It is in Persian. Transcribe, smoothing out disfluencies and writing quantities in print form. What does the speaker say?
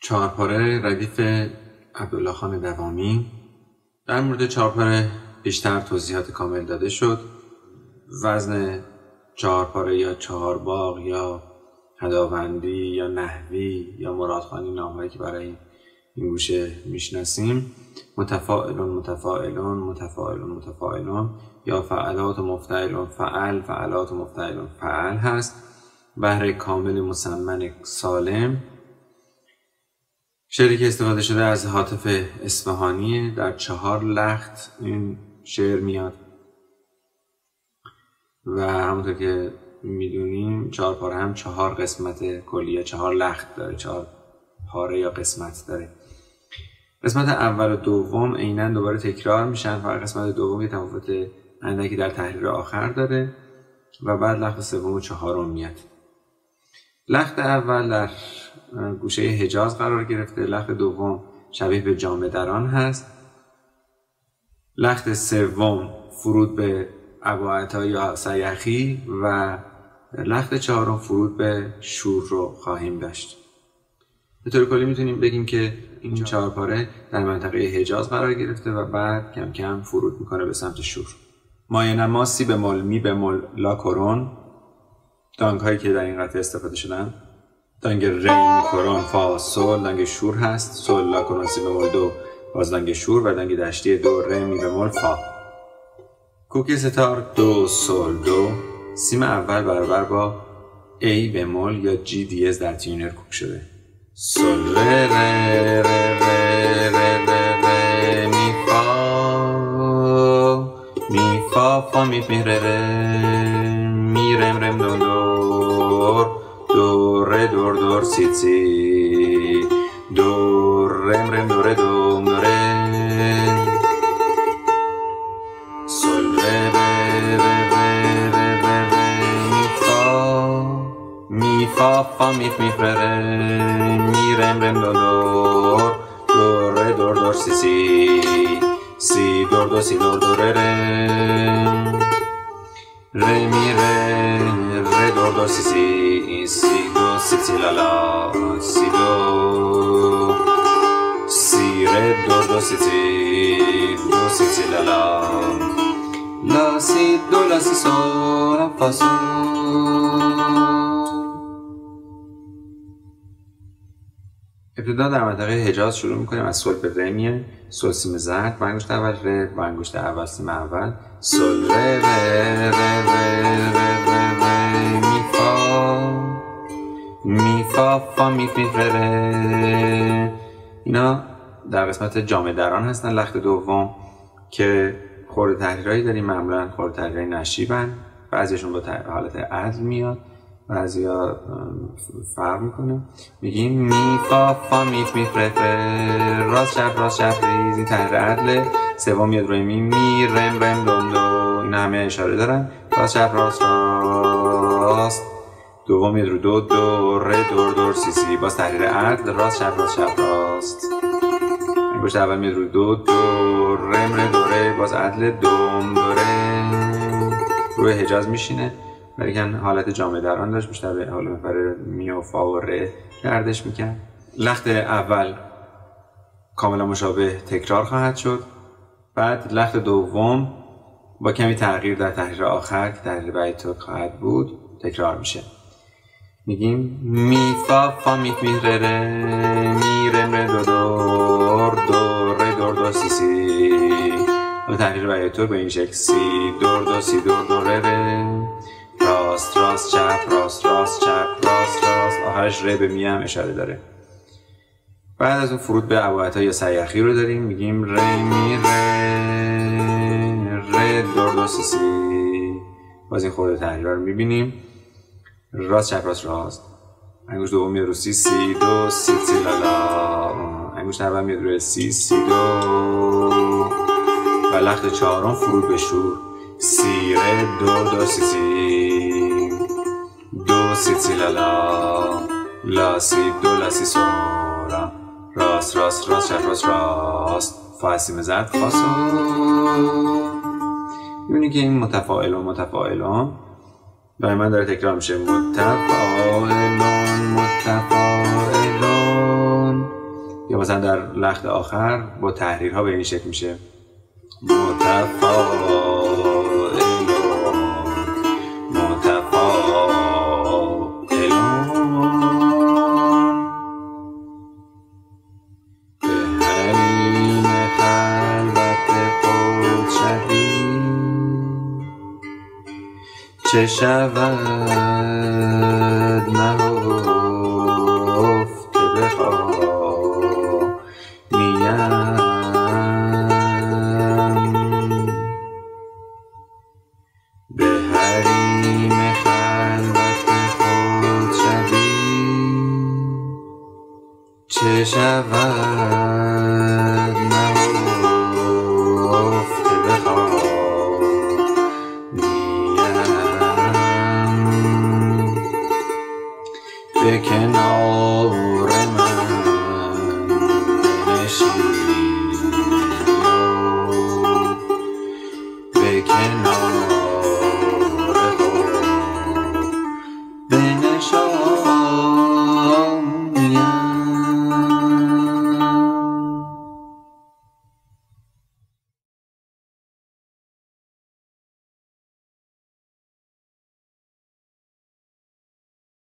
چهارپاره ردیف عبدالله دوامی. در مورد چهارپاره بیشتر توضیحات کامل داده شد. وزن چهارپاره یا چهارباغ یا خداوندی یا نحوی یا مرادخوانی نامهایی که برای این گوشه میشناسیم متفاعلون متفاعلون متفاعلون متفاعلون یا فعلات و مفتعلون فعل فعلات و مفتعلون فعل هست. بهره کامل مسمن سالم. شعری که استفاده شده از حاطف اصفهانیه. در 4 لخت این شعر میاد و همونطور که میدونیم چهارپاره هم 4 قسمت کلیه 4 لخت داره، 4 پاره یا قسمت داره. قسمت اول و دوم عیناً دوباره تکرار میشن، فقط قسمت دوم یه تفاوت اندکی در تحریر آخر داره و بعد لخت سوم و چهارم میاد. لخت اول در گوشه حجاز قرار گرفته، لخت دوم شبیه به جامه دران هست، لخت سوم فرود به ابوعطا یا سیخی و لخت چهارم فرود به شور رو خواهیم داشت. به طور کلی میتونیم بگیم که این چهارپاره در منطقه حجاز قرار گرفته و بعد کم کم فرود میکنه به سمت شور. مایه نما سی بمول می بمول لا کرون، دانگ هایی که در این قطعه استفاده شدن دانگ ری می کرون فا سول، دانگ شور هست، سول لا کرون سی بمول دو باز دانگ شور و دانگ دشتی دو ری می بمول فا. کوکی ستار دو سول دو، سیم اول برابر با ای بمول یا جی دیز در تیونر کوک شده. سول ره ره ره ره ره ره ره می فا می فا فا می می ره ره می رم رم دون دور دور ره دور دور سی سی دور رم رم دوره دوم دوره سول ره ره ره ره ره ره ره می فا می فا فا می می ره ره می رم رم دون دور دور ره دور دور سی سی سی دور دو سی دور دور ره ره می ره ره دور دور سی سی سی دو سی سی لالا سی دو سی ره دور دو سی سی دو سی سی لالا لا سی دو لا سی سول فا سول. ابتدا در منطقه حجاز شروع میکنیم. از سول به ره میایم. سول سیم زرد با انگشت اول، ره با انگشت اول سیم اول، سول ره ره ره ره ره ره ره می فا می فا فا می می ره ره. اینا در قسمت جامه دران هستن. لخت دوم که خورده تحریرهایی داریم، معمولا خورده تحریرهای نشیبن، بعضیشون با حالت عدل میاد، بعضیا فرق میکنه. میگیم می فا فا می می ره ره راست چپ ریز، این تحریر عدله. سوم میاد روی می رم رم دون دو، اینا همه اشاره دارن. راست چپ راست راست. دوم میاد رو دو دو ره دور دور سی سی، باز تحریر عدل. راست چپ راست. انگشت اول میاد رو دو دو رم ره دوره، باز عدل. دوم دوره روی حجاز میشینه، ولی که حالت جامعه دران داشت، بیشتر به حال برای می و فا و ره گردش میکرد. لخت اول کاملا مشابه تکرار خواهد شد. بعد لخت دوم با کمی تغییر در تحریر آخر که تحریر ویدیوهای خواهد بود تکرار میشه. میگیم می فا فا می می ره ره می رم ره دو دور دور ره دور دور سی سی. و تحریر ویدیوهای به این شکل سی دور دو سی دور دور ره ره راست راست چپ راست چپ راست آخرش ره به می هم اشاره داره. بعد از اون فرود به ابوعطا یا سیخی رو داریم. میگیم ره می ره دور دو سی سی. باز این خورده تحریرها رو میبینیم. راست چپ راست. انگشت دوم میاد رو سی سی دو سی سی لالا. انگشت اول میاد روی سی سی دو و لخت چهارم فرود به شور. سی ره دو سی سی دو سی سی لالا لا سی دو لا سی سولا. راست چپ راست. فا سیم زرد فا سول. میبینی که این متفاعلون دائما داره تکرار میشه. متفاعلون مثلا در لخت آخر با تحریرها به این شکل میشه چه شود نهفته بخوانیم به حریم خلوت خود شویم چه شود نهفته بخوانیم بکن